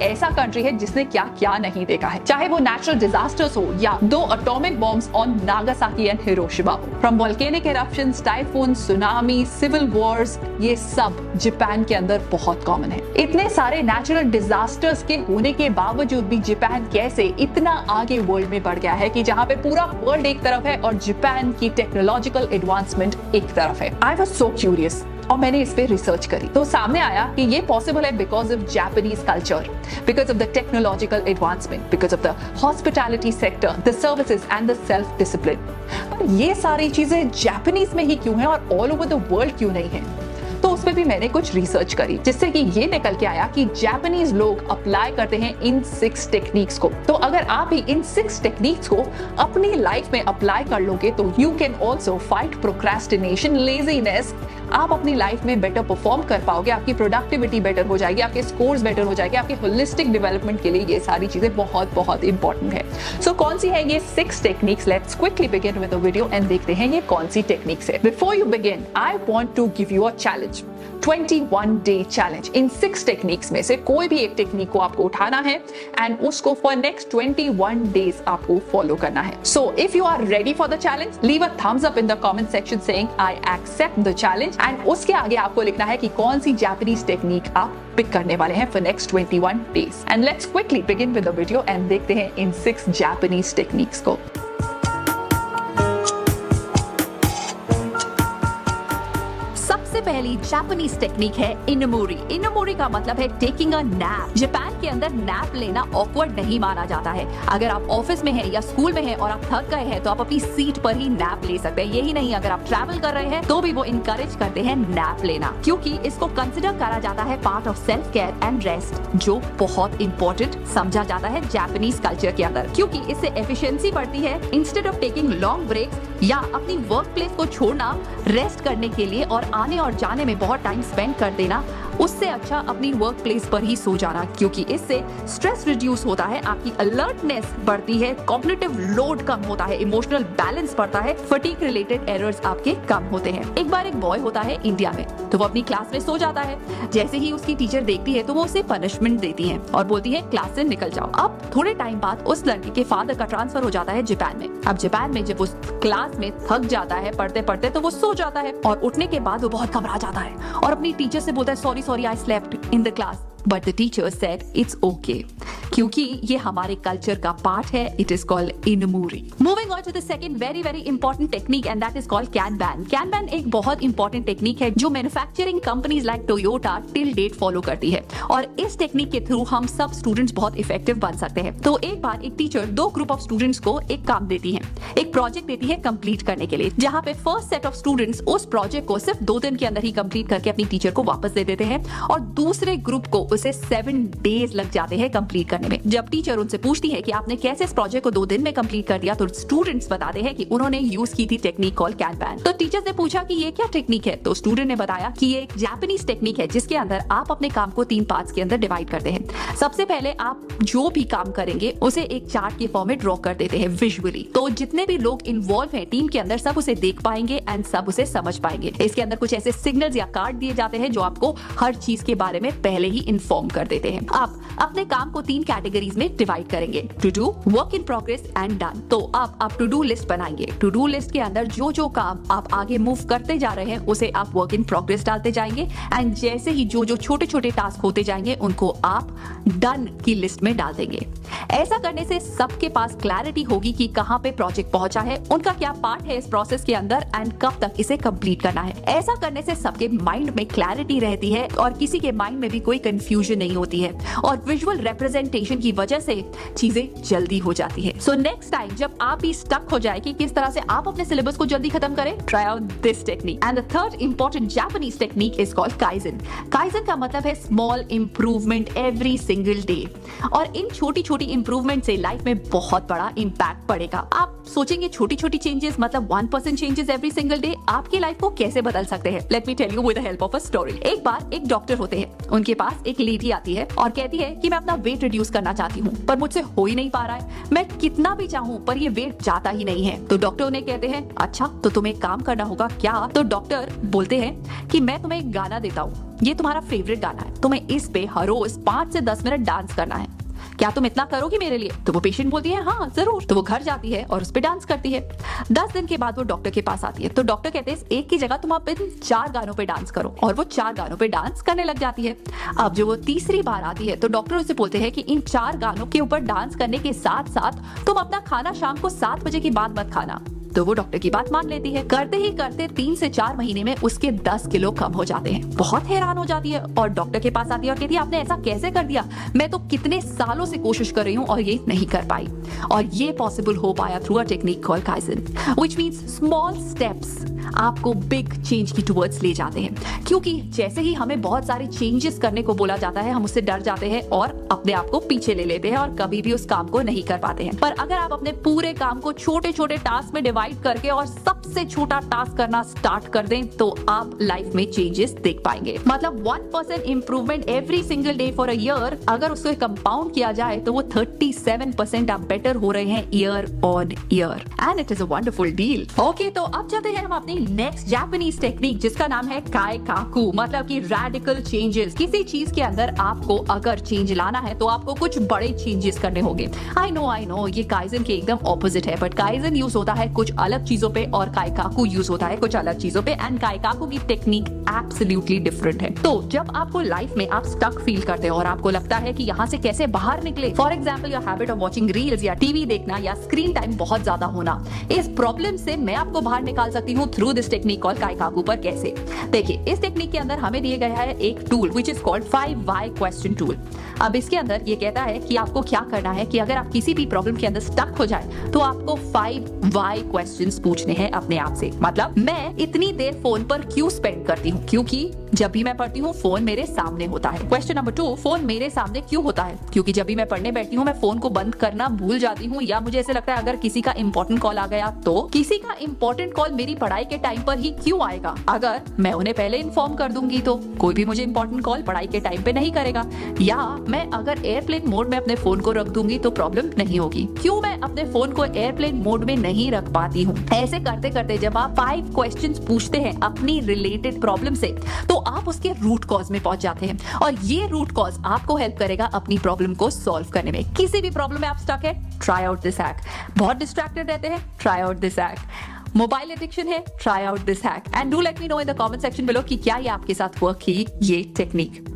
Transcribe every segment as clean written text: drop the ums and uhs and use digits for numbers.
ऐसा कंट्री है जिसने क्या क्या नहीं देखा है, चाहे वो नेचुरल डिजास्टर्स हो या 2 atomic bombs on Nagasaki and Hiroshima हो। From volcanic eruptions, typhoon, tsunami, civil wars, ये सब जापान के अंदर बहुत कॉमन है। इतने सारे नेचुरल डिजास्टर्स के होने के बावजूद भी जापान कैसे इतना आगे वर्ल्ड में बढ़ गया है कि जहां पे पूरा वर्ल्ड एक तरफ है और जापान की टेक्नोलॉजिकल एडवांसमेंट एक तरफ है। आई वाज सो क्यूरियस और मैंने इस पे रिसर्च करी तो सामने आया कि ये पॉसिबल है because of Japanese culture, because of the technological advancement, because of the hospitality sector, the services and the self discipline. पर ये सारी चीजें जापानीज में ही क्यों है और ऑल ओवर द वर्ल्ड क्यों नहीं है? तो उसमें भी मैंने कुछ रिसर्च करी जिससे कि ये निकल के आया कि जापानीज लोग अप्लाई करते हैं इन 6 टेक्निक्स को। तो अगर आप भी इन 6 टेक्निक्स को अपनी लाइफ में अप्लाई कर लोगे तो you can also fight procrastination, laziness. आप अपनी लाइफ में बेटर परफॉर्म कर पाओगे, आपकी प्रोडक्टिविटी बेटर हो जाएगी, आपके स्कोर्स बेटर हो जाएंगे, आपके होलिस्टिक डेवलपमेंट के लिए ये सारी चीजें बहुत बहुत इंपॉर्टेंट है। सो कौन सी है ये 6 techniques? Let's quickly begin with the video and देखते हैं ये कौन सी टेक्निक्स है। Before you begin I want to give you a challenge, 21 day challenge. इन 6 टेक्निक्स में से कोई भी एक टेक्निक को आपको उठाना है एंड उसको फॉर नेक्स्ट 21 डेज आपको फॉलो करना है। So if you are ready for the challenge, leave a thumbs up in the comment section saying I accept the challenge and उसके आगे आपको लिखना है कि कौन सी जापानीज टेक्निक आप पिक करने वाले हैं for next 21 days. And let's quickly begin with the video and देखते हैं इन 6 जापानीज टेक्निक्स को। सबसे पहली जापानीज टेक्निक है इनमोरी। इनमोरी का मतलब है टेकिंग अ नैप। जापान के अंदर नैप लेना ऑकवर्ड नहीं माना जाता है। अगर आप ऑफिस में हैं या स्कूल में हैं और आप थक गए हैं तो आप अपनी सीट पर ही नैप ले सकते हैं। यही नहीं, अगर आप ट्रैवल कर रहे हैं तो भी वो इनकरेज करते हैं नैप लेना, क्योंकि इसको कंसिडर करा जाता है part of self care and rest, जो बहुत इंपॉर्टेंट समझा जाता है जापानीज कल्चर के अंदर, क्योंकि इससे एफिशिएंसी बढ़ती है। Instead of taking long breaks या अपनी वर्क प्लेस को छोड़ना रेस्ट करने के लिए और आने और जाने में बहुत टाइम स्पेंड कर देना, उससे अच्छा अपनी वर्क प्लेस पर ही सो जाना, क्योंकि इससे स्ट्रेस रिड्यूस होता है, आपकी अलर्टनेस बढ़ती है, कॉग्निटिव लोड कम होता है, इमोशनल बैलेंस बढ़ता है, फटीग रिलेटेड एरर्स आपके कम होते हैं। एक बार एक बॉय होता है इंडिया में, तो वो अपनी क्लास में सो जाता है। जैसे ही उसकी टीचर देखती है तो वो उसे पनिशमेंट देती है और बोलती है क्लास से निकल जाओ। अब थोड़े टाइम बाद उस लड़के के फादर का ट्रांसफर हो जाता है जापान में। अब जापान में जब उस क्लास में थक जाता है पढ़ते पढ़ते तो वो सो जाता है और उठने के बाद वो बहुत घबरा जाता है और अपनी टीचर से बोलता है sorry I slept in the class, but the teacher said it's okay, क्योंकि ये हमारे कल्चर का पार्ट है। It is called inemuri. Moving on to the second very very important technique and that is called kanban. Kanban एक बहुत important technique है जो manufacturing companies like Toyota till date follow करती है और इस टेक्निक के थ्रू हम सब स्टूडेंट्स बहुत इफेक्टिव बन सकते हैं। तो एक बार एक टीचर 2 ग्रुप ऑफ स्टूडेंट्स को एक काम देती है, एक प्रोजेक्ट देती है कंप्लीट करने के लिए, जहां पे फर्स्ट सेट ऑफ स्टूडेंट्स उस प्रोजेक्ट को सिर्फ 2 दिन के अंदर ही कंप्लीट करके अपनी टीचर को वापस दे देते हैं और दूसरे ग्रुप को उसे 7 डेज लग जाते हैं कंप्लीट करने में। जब टीचर उनसे पूछती है कि आपने कैसे इस प्रोजेक्ट को 2 दिन में कंप्लीट कर दिया, तो स्टूडेंट्स बताते हैं कि उन्होंने यूज की थी टेक्निक कॉल्ड कैनबैन। तो टीचर ने पूछा कि ये क्या टेक्निक है, तो स्टूडेंट ने बताया कि ये एक जापानीज टेक्निक है जिसके अंदर आप अपने काम को 3 पार्ट्स के अंदर डिवाइड करते हैं। सबसे पहले आप जो भी काम करेंगे उसे एक चार्ट के फॉर्म में ड्रॉ कर देते हैं विजुअली, तो जितने भी लोग इन्वॉल्व हैं टीम के अंदर सब उसे देख पाएंगे एंड सब उसे समझ पाएंगे। इसके अंदर कुछ ऐसे सिग्नल्स या कार्ड दिए जाते हैं जो आपको हर चीज के बारे में पहले ही इन्फॉर्म कर देते हैं। आप अपने काम को 3 कैटेगरीज में डिवाइड करेंगे, to do, work in progress and done. तो आप टू डू लिस्ट बनाएंगे। टू डू लिस्ट के अंदर जो जो काम आप आगे मूव करते जा रहे हैं उसे आप वर्क इन प्रोग्रेस डालते जाएंगे एंड जैसे ही जो जो छोटे छोटे टास्क होते जाएंगे उनको आप डन की लिस्ट में डाल देंगे। ऐसा करने से सबके पास क्लैरिटी होगी कि कहां पे प्रोजेक्ट पहुंचा है, उनका क्या पार्ट है इस प्रोसेस के अंदर एंड कब तक इसे कंप्लीट करना है। ऐसा करने से सबके माइंड में क्लैरिटी रहती है और किसी के माइंड में भी कोई कंफ्यूजन नहीं होती है और विजुअल रिप्रेजेंटेशन की वजह से चीजें जल्दी हो जाती है। सो नेक्स्ट टाइम जब आप भी स्टक हो जाए कि किस तरह से आप अपने सिलेबस को जल्दी खत्म करें, try out this technique. And the third important Japanese technique is called kaizen. Kaizen का मतलब है small improvement every single day, और इन छोटी छोटी इंप्रूवमेंट से लाइफ में बहुत बड़ा इंपैक्ट पड़ेगा। आप सोचेंगे छोटी छोटी चेंजेस मतलब 1% चेंजेस एवरी सिंगल डे आपकी लाइफ को कैसे बदल सकते हैं। Let me tell you with the help of a story. एक बार एक डॉक्टर होते हैं, उनके पास एक लेडी आती है और कहती है कि मैं अपना वेट रिड्यूस करना चाहती हूँ पर मुझसे हो ही नहीं पा रहा है, मैं कितना भी चाहूँ पर ये वेट जाता ही नहीं है। तो डॉक्टर उन्हें कहते हैं अच्छा तो तुम्हें एक काम करना होगा क्या। तो डॉक्टर बोलते हैं कि मैं तुम्हें एक गाना देता हूँ, ये तुम्हारा फेवरेट गाना है, तुम्हें इस पे हर रोज 5 से 10 मिनट डांस करना है, क्या तुम इतना करोगी मेरे लिए। तो वो पेशेंट बोलती है हाँ जरूर। तो वो घर जाती है और उस पे डांस करती है। 10 दिन के बाद वो डॉक्टर के पास आती है। तो डॉक्टर कहते हैं एक की जगह तुम अब इन 4 गानों पे डांस करो, और वो 4 गानों पे डांस करने लग जाती है। अब जो वो तीसरी बार आती है तो डॉक्टर उसे बोलते हैं कि इन 4 गानों के ऊपर डांस करने के साथ साथ तुम अपना खाना शाम को 7 बजे के बाद मत खाना। तो वो डॉक्टर की बात मान लेती है। करते ही करते 3 से 4 महीने में उसके 10 किलो कम हो जाते हैं। बहुत हैरान हो जाती है और डॉक्टर के पास आती है और कहती है आपने ऐसा कैसे कर दिया, मैं तो कितने सालों से कोशिश कर रही हूँ और ये नहीं कर पाई। और ये पॉसिबल हो पाया through a technique called kaizen, which means small steps आपको बिग चेंज की टुवर्ड्स ले जाते हैं। क्योंकि जैसे ही हमें बहुत सारे चेंजेस करने को बोला जाता है हम उससे डर जाते हैं और अपने आप को पीछे ले लेते हैं और कभी भी उस काम को नहीं कर पाते हैं। पर अगर आप अपने पूरे काम को छोटे छोटे टास्क में डिवाइड करके और सबसे छोटा टास्क करना स्टार्ट कर दें तो आप लाइफ में चेंजेस देख पाएंगे। मतलब 1% improvement every single day for a year, अगर उसको कंपाउंड किया जाए तो वो 37% आप बेटर हो रहे हैं year on year, and it is a wonderful deal. Okay, तो अब चलते हैं हम अपनी नेक्स्ट जापानीज टेक्निक जिसका नाम है काइकाकू, मतलब कि रैडिकल चेंजेस। किसी चीज के अंदर आपको अगर चेंज लाना है तो आपको कुछ बड़े चेंजेस करने होंगे। आई नो ये काइजन के एकदम ऑपोजिट है, बट काइजन यूज होता है कुछ अलग चीजों पे और काइकाकू यूज होता है कुछ अलग चीजों पे, एंड काइकाकू की टेक्निक एब्सोल्युटली डिफरेंट है। तो जब आपको लाइफ में आप स्टक फील करते हो और आपको लगता है कि यहाँ से कैसे बाहर निकले, for example your habit of watching reels या टीवी देखना या स्क्रीन टाइम बहुत ज्यादा होना, इस प्रॉब्लम से मैं आपको बाहर निकाल सकती हूँ थ्रू दिस टेक्निक कॉल्ड काइकाकू। पर कैसे? देखिए, इस टेक्निक के अंदर हमें दिया गया है एक tool which is called 5 why question tool. अब इसके अंदर ये कहता है कि आपको क्या करना है कि अगर आप किसी भी प्रॉब्लम के अंदर स्टक हो जाए तो आपको 5 व्हाई क्वेश्चंस पूछने हैं अपने आप से। मतलब मैं इतनी देर फोन पर क्यों स्पेंड करती हूँ, क्योंकि जब भी मैं पढ़ती हूँ फोन मेरे सामने होता है। क्वेश्चन नंबर 2, फोन मेरे सामने क्यों होता है, क्योंकि जब भी मैं पढ़ने बैठती हूँ मैं फोन को बंद करना भूल जाती हूँ, या मुझे ऐसे लगता है अगर किसी का इंपॉर्टेंट कॉल आ गया तो किसी का इंपॉर्टेंट कॉल मेरी पढ़ाई के टाइम पर ही क्यों आएगा, अगर मैं उन्हें पहले इन्फॉर्म कर दूंगी तो कोई भी मुझे इंपॉर्टेंट कॉल पढ़ाई के टाइम पे नहीं करेगा, या मैं अगर एयरप्लेन मोड में अपने फोन को रख दूंगी तो प्रॉब्लम नहीं होगी, क्यों मैं अपने फोन को एयरप्लेन मोड में नहीं रख पाती हूँ। ऐसे करते करते जब आप 5 क्वेश्चंस पूछते हैं अपनी रिलेटेड प्रॉब्लम से तो आप उसके रूट कॉज में पहुंच जाते हैं, और ये रूट कॉज आपको हेल्प करेगा अपनी प्रॉब्लम को सॉल्व करने में। किसी भी प्रॉब्लम में आप स्टक है, ट्राई आउट दिस हैक। बहुत डिस्ट्रैक्टेड रहते हैं, try out this hack. Mobile addiction है, try out this hack, and do let me know in the comment section below कि क्या ये आपके साथ वर्क की ये technique.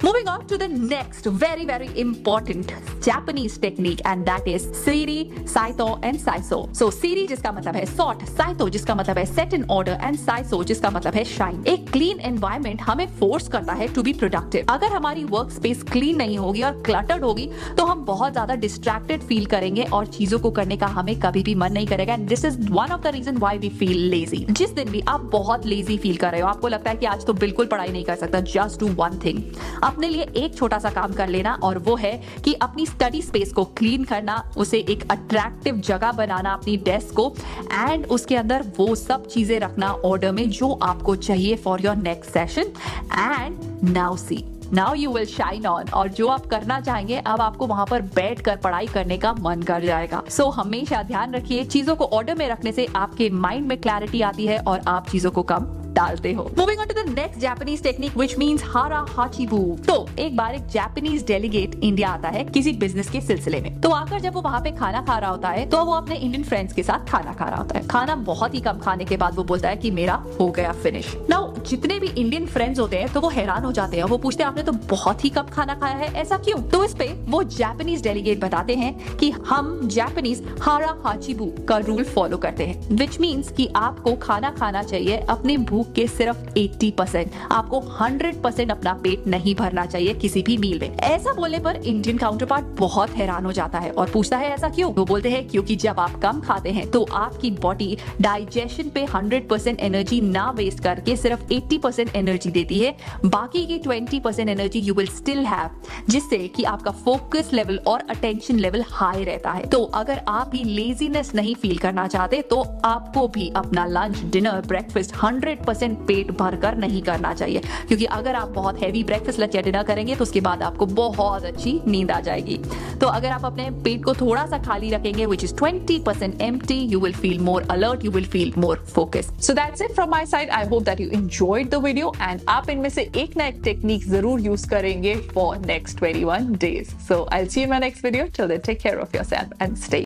Moving on to the next very important Japanese technique, and that is Siri, Saito and Saiso. So Siri जिसका मतलब है sort, Saito जिसका मतलब है set in order, and Saiso जिसका मतलब है shine। एक clean environment हमें force करता है to be productive। अगर हमारी work space clean नहीं होगी और cluttered होगी तो हम बहुत ज्यादा distracted feel करेंगे और चीजों को करने का हमें कभी भी मन नहीं करेगा, and this is one of the reason why we feel lazy। जिस दिन भी आप बहुत lazy feel कर रहे हो, आपको लगता है कि आज तो बिल्कुल पढ़ाई नहीं कर सकता, just do one thing। अपने लिए एक छोटा सा काम कर लेना, और वो है कि अपनी स्टडी स्पेस को क्लीन करना, उसे एक अट्रैक्टिव जगह बनाना अपनी डेस्क को, एंड उसके अंदर वो सब चीजें रखना ऑर्डर में जो आपको चाहिए for your next session. And now you will shine on, और जो आप करना चाहेंगे अब आपको वहां पर बैठकर पढ़ाई करने का मन कर जाएगा। सो हमेशा ध्यान रखिए, चीजों को ऑर्डर में रखने से आपके माइंड में क्लैरिटी आती है और आप चीजों को कम डालते हो। Moving on to the next Japanese technique which means hara hachibu. तो एक बार एक जापानीज डेलीगेट इंडिया आता है किसी बिजनेस के सिलसिले में। तो आकर जब वो वहाँ पे खाना खा रहा होता है तो वो अपने इंडियन फ्रेंड्स के साथ खाना खा रहा होता है। खाना बहुत ही कम खाने के बाद वो बोलता है कि मेरा हो गया फिनिश। नाउ जितने भी इंडियन फ्रेंड्स होते हैं तो वो हैरान हो जाते हैं, वो पूछते हैं आपने तो बहुत ही कम खाना खाया है, ऐसा क्यों? तो इस पे वो जापानीज डेलीगेट बताते हैं कि हम जापानीज हारा हाचिबू का रूल फॉलो करते हैं, व्हिच मींस कि आपको खाना खाना चाहिए अपने भूख भूख के सिर्फ 80%। आपको 100% अपना पेट नहीं भरना चाहिए किसी भी मील में। ऐसा बोलने पर इंडियन काउंटर पार्ट बहुत हैरान हो जाता है और पूछता है ऐसा क्यों? वो बोलते हैं क्योंकि जब आप कम खाते हैं तो आपकी बॉडी डाइजेशन पे 100% एनर्जी ना वेस्ट करके सिर्फ 80% एनर्जी देती है, बाकी की 20% energy you will still have, जिससे कि आपका फोकस लेवल और अटेंशन लेवल हाई रहता है। तो अगर आप भी लेजीनेस नहीं फील करना चाहते तो आपको भी अपना लंच, डिनर, ब्रेकफास्ट 100% पेट भरकर नहीं करना चाहिए, क्योंकि अगर आप बहुत हैवी ब्रेकफास्ट, लंच या डिनर करेंगे तो उसके बाद आपको बहुत अच्छी नींद आ जाएगी। तो अगर आप अपने पेट को थोड़ा सा खाली रखेंगे, which is 20% empty, you will feel more alert, you will feel more focused. So that's it from my side. I hope that you enjoyed the video and आप इनमें से एक ना एक टेक्निक जरूर यूज करेंगे for next 21 days. So I'll see you in my next video. Till then, take care of yourself and stay